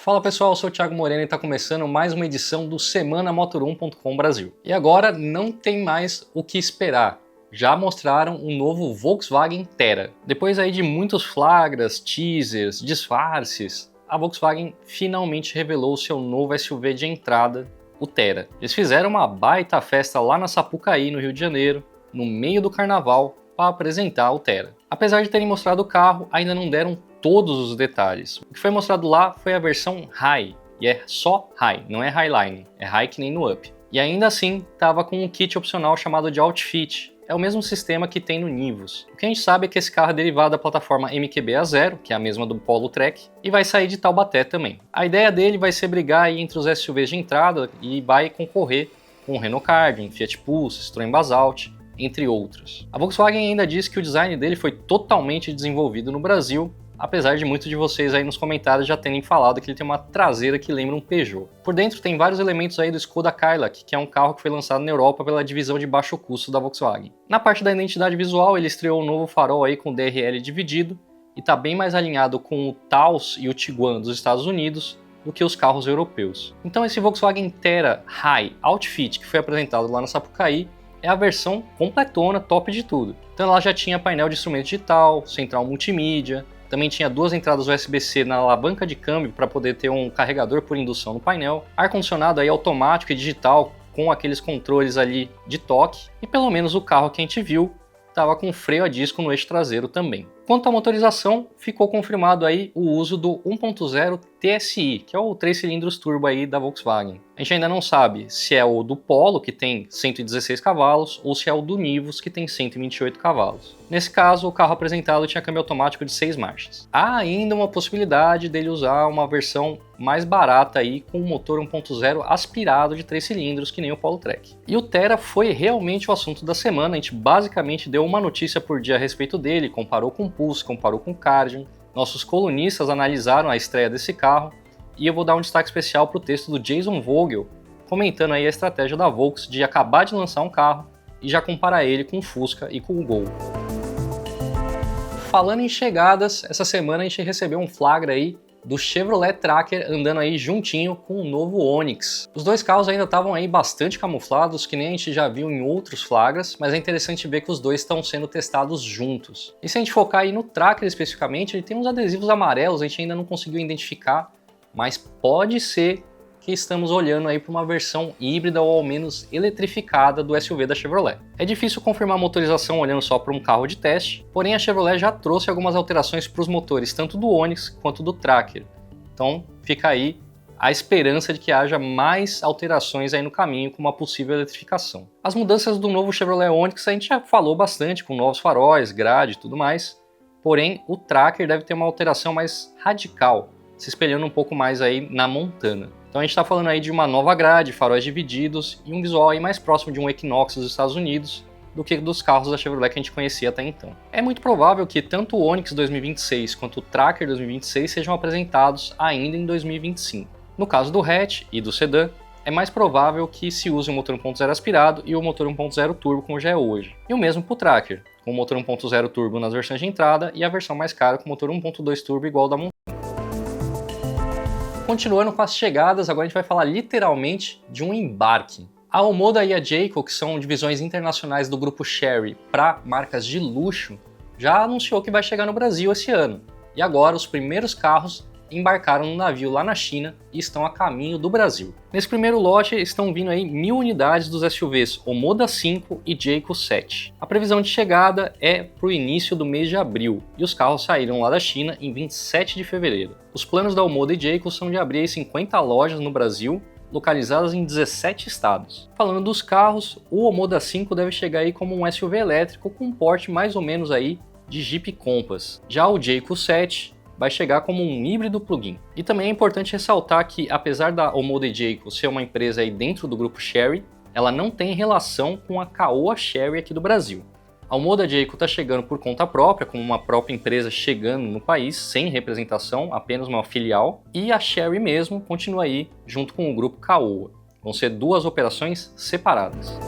Fala pessoal, eu sou o Thiago Moreno e está começando mais uma edição do SemanaMotor1.com Brasil. E agora não tem mais o que esperar. Já mostraram um novo Volkswagen Tera. Depois aí de muitos flagras, teasers, disfarces, a Volkswagen finalmente revelou o seu novo SUV de entrada, o Tera. Eles fizeram uma baita festa lá na Sapucaí, no Rio de Janeiro, no meio do carnaval, para apresentar o Tera. Apesar de terem mostrado o carro, ainda não deram todos os detalhes. O que foi mostrado lá foi a versão High, e é só High, não é Highline, é High que nem no Up. E ainda assim, estava com um kit opcional chamado de Outfit. É o mesmo sistema que tem no Nivus. O que a gente sabe é que esse carro é derivado da plataforma MQB-A0, que é a mesma do Polo Trek, e vai sair de Taubaté também. A ideia dele vai ser brigar aí entre os SUVs de entrada e vai concorrer com o Renault Kardian, Fiat Pulse, Citroën Basalt, entre outros. A Volkswagen ainda disse que o design dele foi totalmente desenvolvido no Brasil, apesar de muitos de vocês aí nos comentários já terem falado que ele tem uma traseira que lembra um Peugeot. Por dentro tem vários elementos aí do Skoda Kodiaq, que é um carro que foi lançado na Europa pela divisão de baixo custo da Volkswagen. Na parte da identidade visual, ele estreou um novo farol aí com DRL dividido e está bem mais alinhado com o Taos e o Tiguan dos Estados Unidos do que os carros europeus. Então esse Volkswagen Tera High Outfit que foi apresentado lá na Sapucaí é a versão completona, top de tudo. Então ela já tinha painel de instrumento digital, central multimídia, também tinha duas entradas USB-C na alavanca de câmbio para poder ter um carregador por indução no painel, ar-condicionado aí automático e digital com aqueles controles ali de toque, e pelo menos o carro que a gente viu estava com freio a disco no eixo traseiro também. Quanto à motorização, ficou confirmado aí o uso do 1.0 TSI, que é o 3 cilindros turbo aí da Volkswagen. A gente ainda não sabe se é o do Polo, que tem 116 cavalos, ou se é o do Nivus, que tem 128 cavalos. Nesse caso, o carro apresentado tinha câmbio automático de 6 marchas. Há ainda uma possibilidade dele usar uma versão mais barata aí, com um motor 1.0 aspirado de 3 cilindros, que nem o Polo Trek. E o Tera foi realmente o assunto da semana, a gente basicamente deu uma notícia por dia a respeito dele, comparou com o Pulse, comparou com o Kardian. Nossos colunistas analisaram a estreia desse carro e eu vou dar um destaque especial para o texto do Jason Vogel, comentando aí a estratégia da Volks de acabar de lançar um carro e já comparar ele com o Fusca e com o Gol. Falando em chegadas, essa semana a gente recebeu um flagra aí do Chevrolet Tracker andando aí juntinho com o novo Onix. Os dois carros ainda estavam aí bastante camuflados, que nem a gente já viu em outros flagras, mas é interessante ver que os dois estão sendo testados juntos. E se a gente focar aí no Tracker especificamente, ele tem uns adesivos amarelos, a gente ainda não conseguiu identificar, mas pode ser que estamos olhando aí para uma versão híbrida ou ao menos eletrificada do SUV da Chevrolet. É difícil confirmar a motorização olhando só para um carro de teste, porém a Chevrolet já trouxe algumas alterações para os motores tanto do Onix quanto do Tracker. Então fica aí a esperança de que haja mais alterações aí no caminho com uma possível eletrificação. As mudanças do novo Chevrolet Onix a gente já falou bastante, com novos faróis, grade e tudo mais, porém o Tracker deve ter uma alteração mais radical, se espelhando um pouco mais aí na Montana. Então a gente está falando aí de uma nova grade, faróis divididos e um visual aí mais próximo de um Equinox dos Estados Unidos do que dos carros da Chevrolet que a gente conhecia até então. É muito provável que tanto o Onix 2026 quanto o Tracker 2026 sejam apresentados ainda em 2025. No caso do hatch e do sedã, é mais provável que se use o motor 1.0 aspirado e o motor 1.0 turbo como já é hoje. E o mesmo para o Tracker, com o motor 1.0 turbo nas versões de entrada e a versão mais cara com o motor 1.2 turbo igual ao da Montana. Continuando com as chegadas, agora a gente vai falar literalmente de um embarque. A Omoda e a Jayco, que são divisões internacionais do grupo Chery para marcas de luxo, já anunciou que vai chegar no Brasil esse ano. E agora os primeiros carros embarcaram no navio lá na China e estão a caminho do Brasil. Nesse primeiro lote estão vindo aí 1000 unidades dos SUVs Omoda 5 e Jayco 7. A previsão de chegada é para o início do mês de abril e os carros saíram lá da China em 27 de fevereiro. Os planos da Omoda e Jayco são de abrir 50 lojas no Brasil, localizadas em 17 estados. Falando dos carros, o Omoda 5 deve chegar aí como um SUV elétrico com um porte mais ou menos aí de Jeep Compass. Já o Jayco 7 vai chegar como um híbrido plug-in. E também é importante ressaltar que, apesar da Omoda e Jayco ser uma empresa aí dentro do grupo Chery, ela não tem relação com a Caoa Chery aqui do Brasil. A Omoda Jayco está chegando por conta própria, como uma própria empresa chegando no país, sem representação, apenas uma filial, e a Chery mesmo continua aí junto com o grupo Caoa. Vão ser duas operações separadas.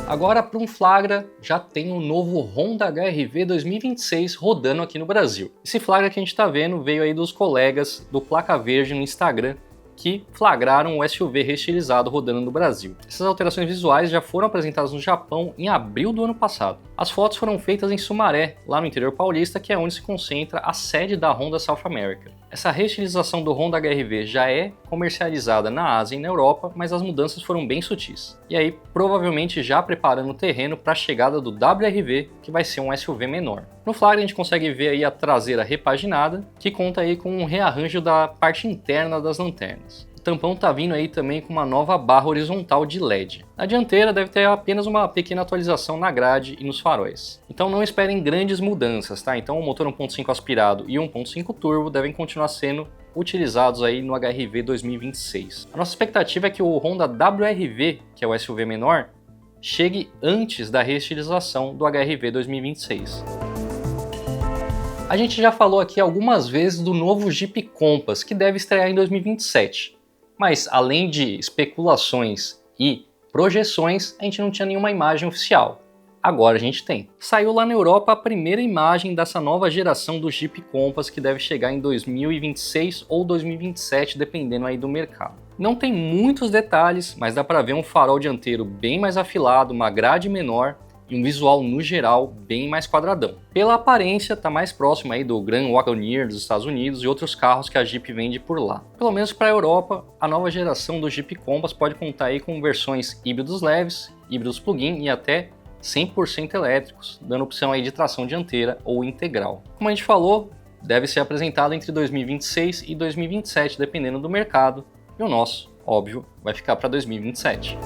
Agora, para um flagra, já tem o novo Honda HR-V 2026 rodando aqui no Brasil. Esse flagra que a gente está vendo veio aí dos colegas do Placa Verde no Instagram, que flagraram o SUV reestilizado rodando no Brasil. Essas alterações visuais já foram apresentadas no Japão em abril do ano passado. As fotos foram feitas em Sumaré, lá no interior paulista, que é onde se concentra a sede da Honda South America. Essa reestilização do Honda HR-V já é comercializada na Ásia e na Europa, mas as mudanças foram bem sutis. E aí, provavelmente já preparando o terreno para a chegada do WR-V, que vai ser um SUV menor. No flagra a gente consegue ver aí a traseira repaginada, que conta aí com um rearranjo da parte interna das lanternas. O tampão tá vindo aí também com uma nova barra horizontal de LED. Na dianteira deve ter apenas uma pequena atualização na grade e nos faróis. Então não esperem grandes mudanças, tá? Então o motor 1.5 aspirado e 1.5 turbo devem continuar sendo utilizados aí no HR-V 2026. A nossa expectativa é que o Honda WR-V, que é o SUV menor, chegue antes da reestilização do HR-V 2026. A gente já falou aqui algumas vezes do novo Jeep Compass, que deve estrear em 2027. Mas além de especulações e projeções, a gente não tinha nenhuma imagem oficial. Agora a gente tem. Saiu lá na Europa a primeira imagem dessa nova geração do Jeep Compass, que deve chegar em 2026 ou 2027, dependendo aí do mercado. Não tem muitos detalhes, mas dá para ver um farol dianteiro bem mais afilado, uma grade menor e um visual no geral bem mais quadradão. Pela aparência, tá mais próximo aí do Grand Wagoneer dos Estados Unidos e outros carros que a Jeep vende por lá. Pelo menos para a Europa, a nova geração do Jeep Compass pode contar aí com versões híbridos leves, híbridos plug-in e até 100% elétricos, dando opção aí de tração dianteira ou integral. Como a gente falou, deve ser apresentado entre 2026 e 2027, dependendo do mercado, e o nosso, óbvio, vai ficar para 2027.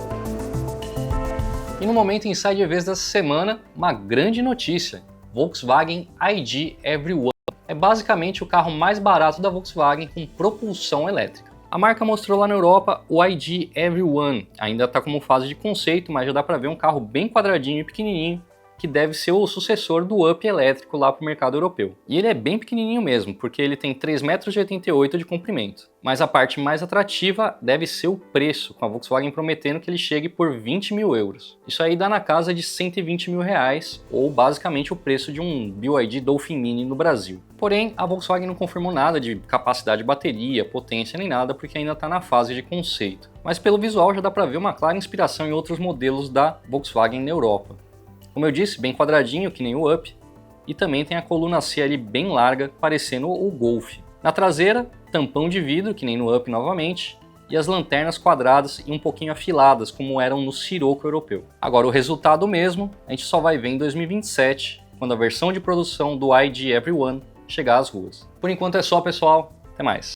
E no momento Inside EVs dessa semana, uma grande notícia: Volkswagen ID Everyone. É basicamente o carro mais barato da Volkswagen com propulsão elétrica. A marca mostrou lá na Europa o ID Everyone, ainda está como fase de conceito, mas já dá para ver um carro bem quadradinho e pequenininho, que deve ser o sucessor do Up elétrico lá para o mercado europeu. E ele é bem pequenininho mesmo, porque ele tem 3,88 m de comprimento. Mas a parte mais atrativa deve ser o preço, com a Volkswagen prometendo que ele chegue por 20 mil euros. Isso aí dá na casa de 120 mil reais, ou basicamente o preço de um BYD Dolphin Mini no Brasil. Porém, a Volkswagen não confirmou nada de capacidade de bateria, potência nem nada, porque ainda está na fase de conceito. Mas pelo visual já dá para ver uma clara inspiração em outros modelos da Volkswagen na Europa. Como eu disse, bem quadradinho, que nem o Up, e também tem a coluna C ali bem larga, parecendo o Golf. Na traseira, tampão de vidro, que nem no Up novamente, e as lanternas quadradas e um pouquinho afiladas, como eram no Sirocco europeu. Agora, o resultado mesmo, a gente só vai ver em 2027, quando a versão de produção do ID Everyone chegar às ruas. Por enquanto é só, pessoal. Até mais.